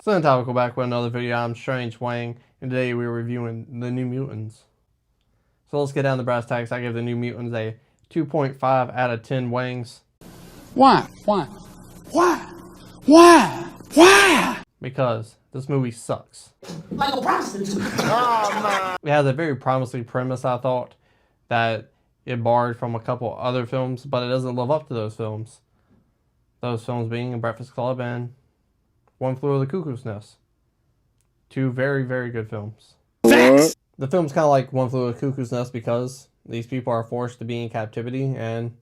So then I'll go back with another video. I'm Strange Wang, and today we're reviewing The New Mutants. So let's get down to brass tacks. I give The New Mutants a 2.5 out of 10 Wangs. Why? Why? Because this movie sucks. Like a prostitute. It has a very promising premise, I thought, that it borrowed from a couple other films, but it doesn't live up to those films. Those films being Breakfast Club and One Flew Over the Cuckoo's Nest. Two very, very good films. Facts. The film's kind of like One Flew Over the Cuckoo's Nest because these people are forced to be in captivity and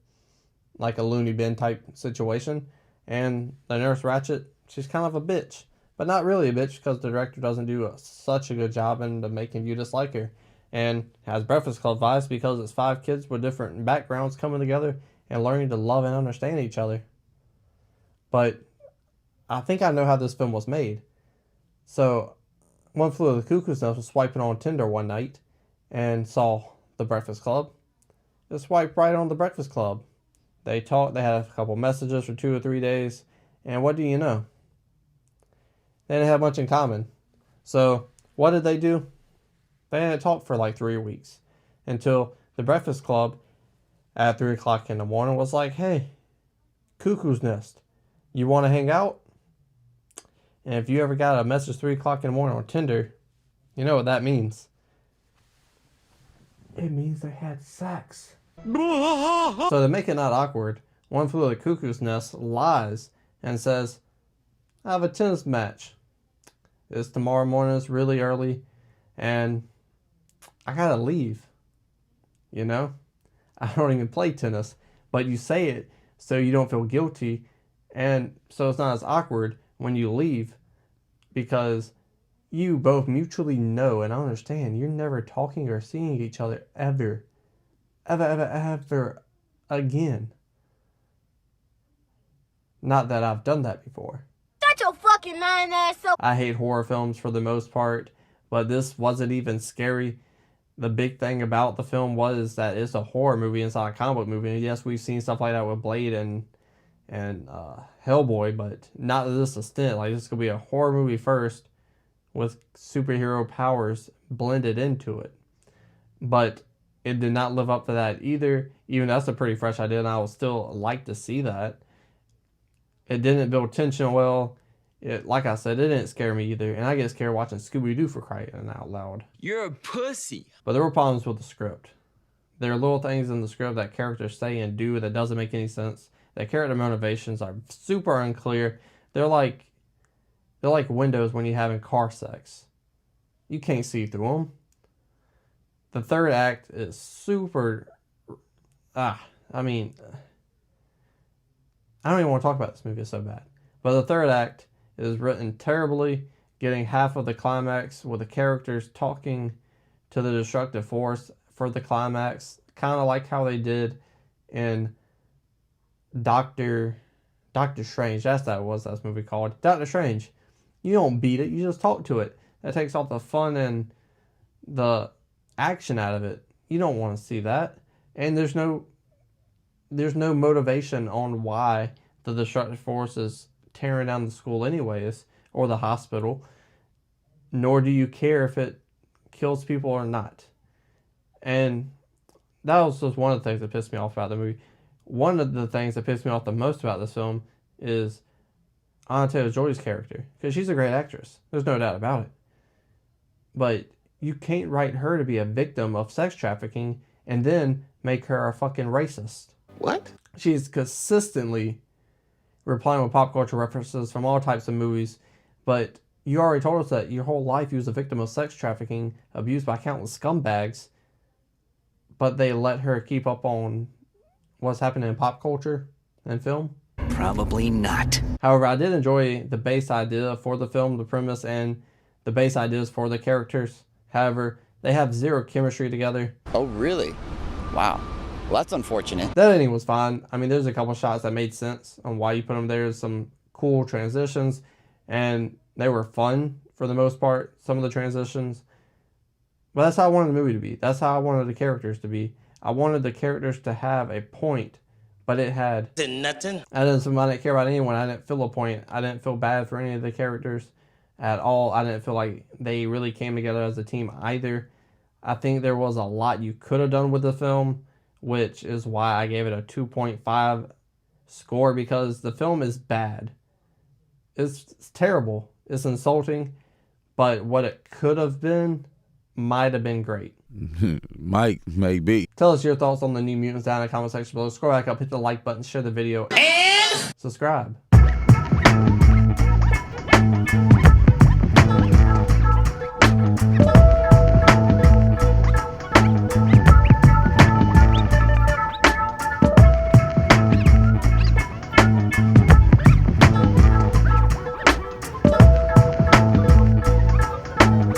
like a loony bin type situation. And the Nurse Ratched, she's kind of a bitch. But not really a bitch because the director doesn't do such a good job into making you dislike her. And has Breakfast Club vibes because it's 5 kids with different backgrounds coming together and learning to love and understand each other. But I think I know how this film was made. So, One Flew Over the Cuckoo's Nest was swiping on Tinder one night and saw The Breakfast Club. Just swiped right on The Breakfast Club. They talked, they had a couple messages for 2 or 3 days, and what do you know? They didn't have much in common. So, what did they do? They didn't talk for like 3 weeks until The Breakfast Club at 3 o'clock in the morning was like, hey, Cuckoo's Nest, you want to hang out? And if you ever got a message 3 o'clock in the morning on Tinder, you know what that means. It means they had sex. So to make it not awkward, One Flew Over the Cuckoo's Nest lies and says, I have a tennis match. It's tomorrow morning, it's really early, and I gotta leave. You know? I don't even play tennis, but you say it so you don't feel guilty, and so it's not as awkward when you leave, because you both mutually know and understand you're never talking or seeing each other ever again. Not that I've done that before. Shut your fucking lying ass up. I hate horror films for the most part, but this wasn't even scary. The big thing about the film was that it's a horror movie, it's not a comic book movie. And yes, we've seen stuff like that with Blade and Hellboy, but not to this extent. Like, this could be a horror movie first with superhero powers blended into it. But it did not live up to that either. Even that's a pretty fresh idea, and I would still like to see that. It didn't build tension well. Like I said, it didn't scare me either. And I get scared watching Scooby-Doo for crying out loud. You're a pussy. But there were problems with the script. There are little things in the script that characters say and do that doesn't make any sense. Their character motivations are super unclear. They're like windows when you're having car sex. You can't see through them. The third act is super... I don't even want to talk about this movie, it's so bad. But the third act is written terribly, getting half of the climax with the characters talking to the destructive force for the climax. Kind of like how they did in Doctor Strange. That's what that movie called. Doctor Strange. You don't beat it, you just talk to it. That takes off the fun and the action out of it. You don't want to see that. And there's no motivation on why the destructive force is tearing down the school anyways, or the hospital, nor do you care if it kills people or not. And that was just one of the things that pissed me off about the movie. One of the things that pissed me off the most about this film is Anya Taylor-Joy's character, because she's a great actress. There's no doubt about it. But you can't write her to be a victim of sex trafficking and then make her a fucking racist. What? She's consistently replying with pop culture references from all types of movies, but you already told us that your whole life you was a victim of sex trafficking, abused by countless scumbags, but they let her keep up on what's happening in pop culture and film? Probably not. However, I did enjoy the base idea for the film, the premise, and the base ideas for the characters. However, they have zero chemistry together. Oh, really? Wow. Well, that's unfortunate. That ending was fine. I mean, there's a couple shots that made sense on why you put them there. Some cool transitions, and they were fun for the most part, some of the transitions. But that's how I wanted the movie to be. That's how I wanted the characters to be. I wanted the characters to have a point but it had Nothing. I didn't care about anyone. I didn't feel a point. I didn't feel bad for any of the characters at all. I didn't feel like they really came together as a team either. I think there was a lot you could have done with the film, which is why I gave it a 2.5 score, because the film is bad. It's terrible. It's insulting, but what it could have been might have been great. Mike, maybe. Tell us your thoughts on the New Mutants down in the comment section below. Scroll back up, hit the like button, share the video, and subscribe.